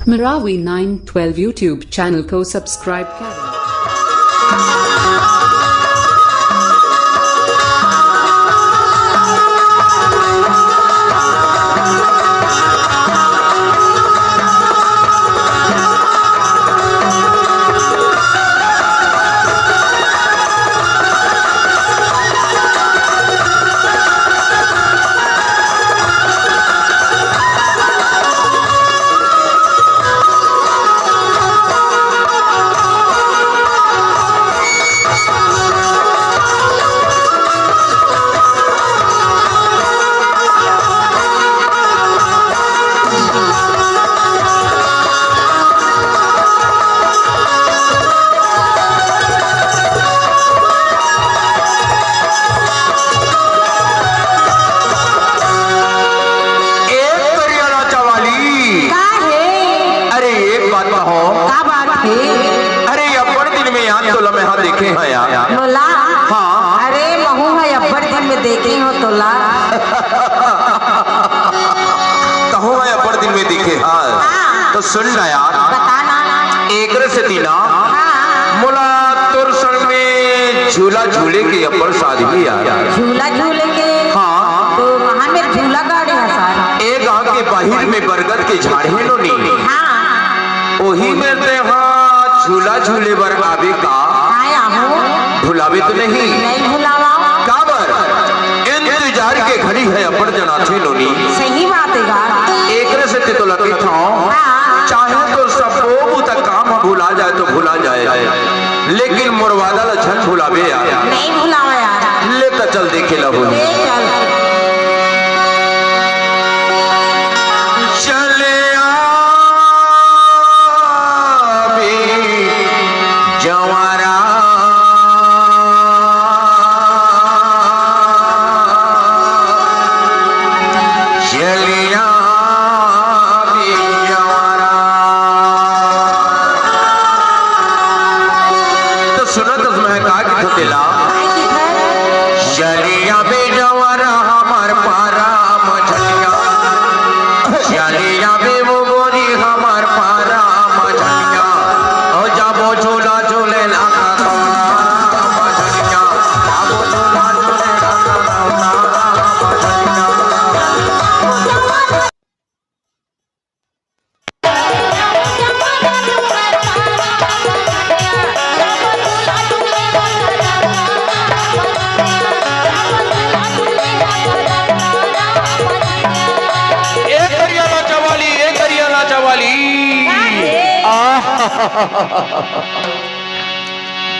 Marawi 912 YouTube channel को subscribe करें। देखे हो तोला कहो मैं अपर दिन में दिखे हाँ तो सुन ना यार बताना एक से तीना मोला तुर संग में झूला झूले के अपर शादी यार झूला झूले के हाँ तो वहाँ में झूला गाड़ी है सारा एक गांव के बाहर में बरगद के झाड़ी नो नी हाँ वही में ते हाँ झूला झूले बर आवे का आया हूँ भुलावे तो नहीं भुलावा काबर इंतजार के घड़ी है अपन जनाथे नोनी सही बात है एक से तो लगे था चाहे तो सब तक काम भुला जाए तो भुला जाए लेकिन मुरवादा लक्षण भुलावे यार नहीं भुलावा यार ले तो चल देखे लहू चले जवारा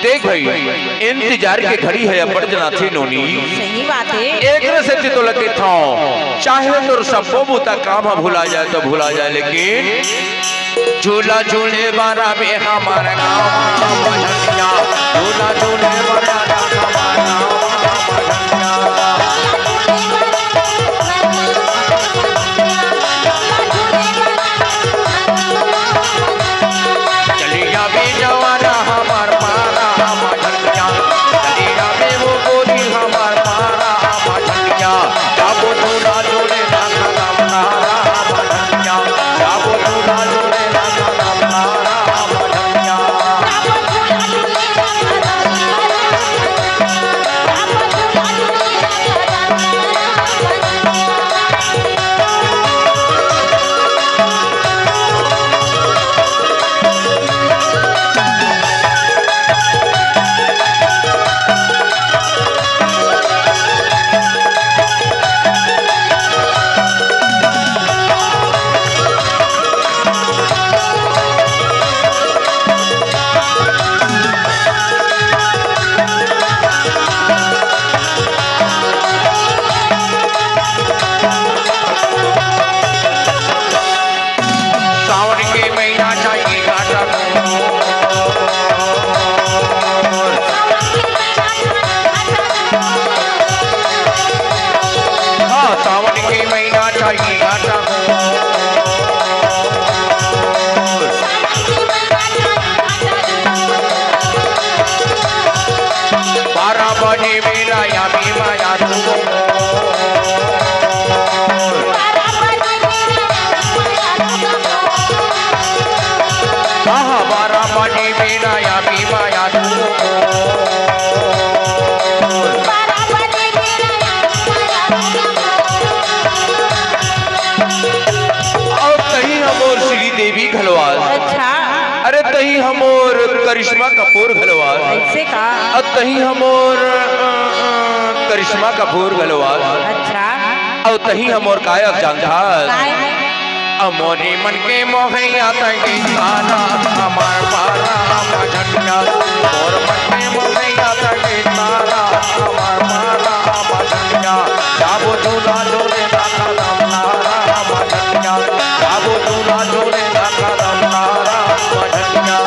देख भाई इंतजार के घड़ी है अपन जनाथे नोनी सही बात है एक से तो लगे था चाहे तो सब तक काम भुला जाए तो भुला जाए लेकिन झूला झूले बारा में हमारा गाँव झूला झूले बारा करिश्मा कपूर घलवाल ऐसे का तही हमोर करिश्मा कपूर घलवाल अच्छा और तही हमोर गायक जानथा काय अमोरी मन के मोहैया तंगी तारा हमार पारा मझनिया मोर मन के मोहैया तंगी तारा हमार पारा मझनिया जाबो दूल्हा जोरे दाखा दम नारा मझनिया जाबो दूल्हा जोरे दाखा दम नारा मझनिया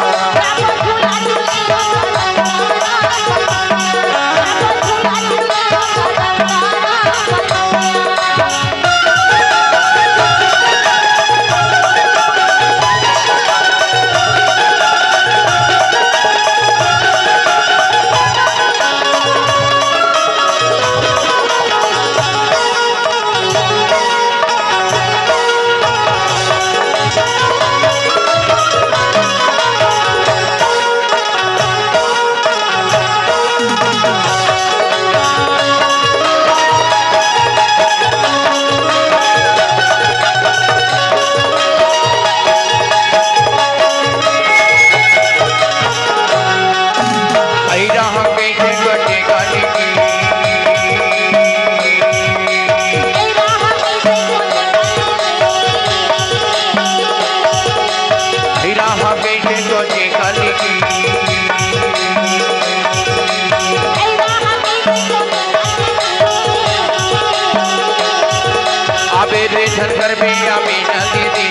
घर में अभी नदी दी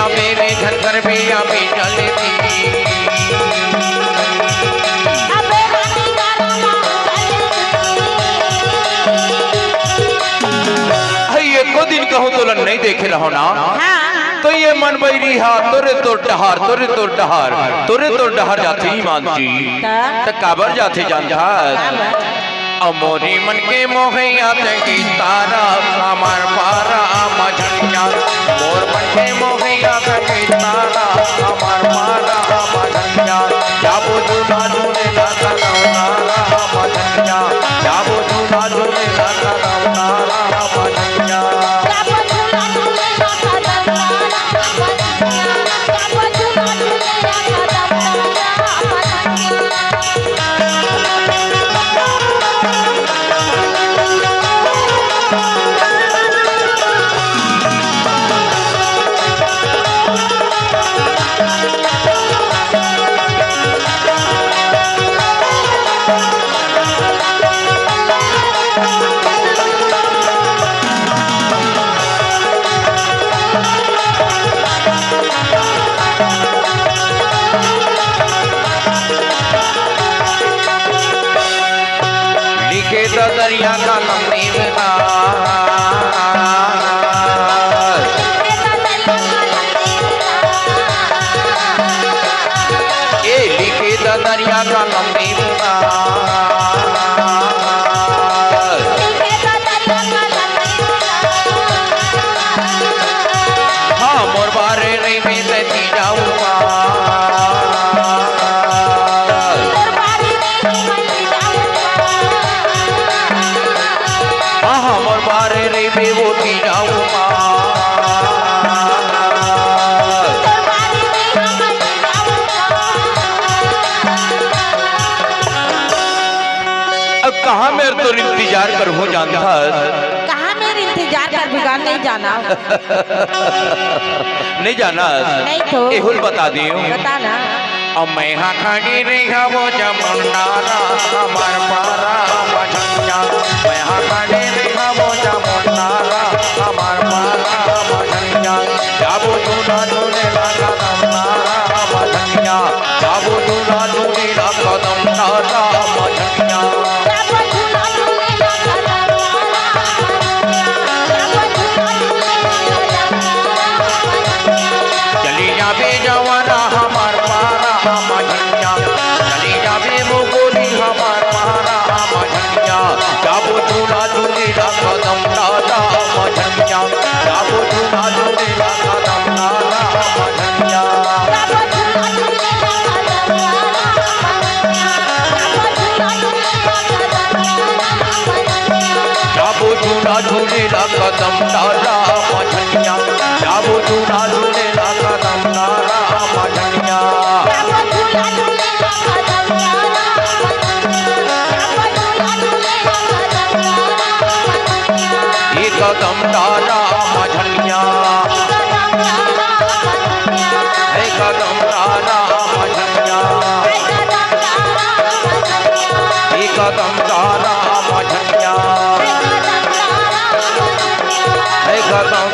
मेरे घर में अभी नदी दी एको दिन कहूँ तो नहीं देखे रहो ना तो ये मन बैरी हा तोरे तो डहार तोरे तो डहार तोरे तो डहार जाते ही मान जी तो काबर जाते जानता अमोरी मन के मोहैया तंगी तारा हमार पारा मझनिया मोर मन के मोहैया तंगी तारा हमार पारा मझनिया जाबो दूल्हा जोरे दाखा दम नारा मझनिया जाबो दूल्हा जोरे दाखा दम नारा मझनिया दरिया का लंबी ये लिखे दरिया का लंबी हाँ मोर बारे रही में ती जाऊंगा बारे रे बे वो की जाऊंगा अब कहाँ मेरे तो इंतजार कर हो जानता कहाँ मेरे इंतजार कर बिगाड़ नहीं जाना नहीं जाना नहीं तो एहुल बता दी बता ना अब मैं हाँ खड़ी रही वो जमुनारा हमार पारा मझनिया मैं हाँ खड़ी रही वो जमुनारा हमार पारा मझनिया जाबो दूल्हा जोरे दाखा दम नारा मझनिया जाबो दूल्हा जोरे दाखा दम नारा मझनिया चली जाबे जवाना हमार पारा मझनिया चली जाबे मुगोरी हमार पारा कदम तारा मझनिया, कदम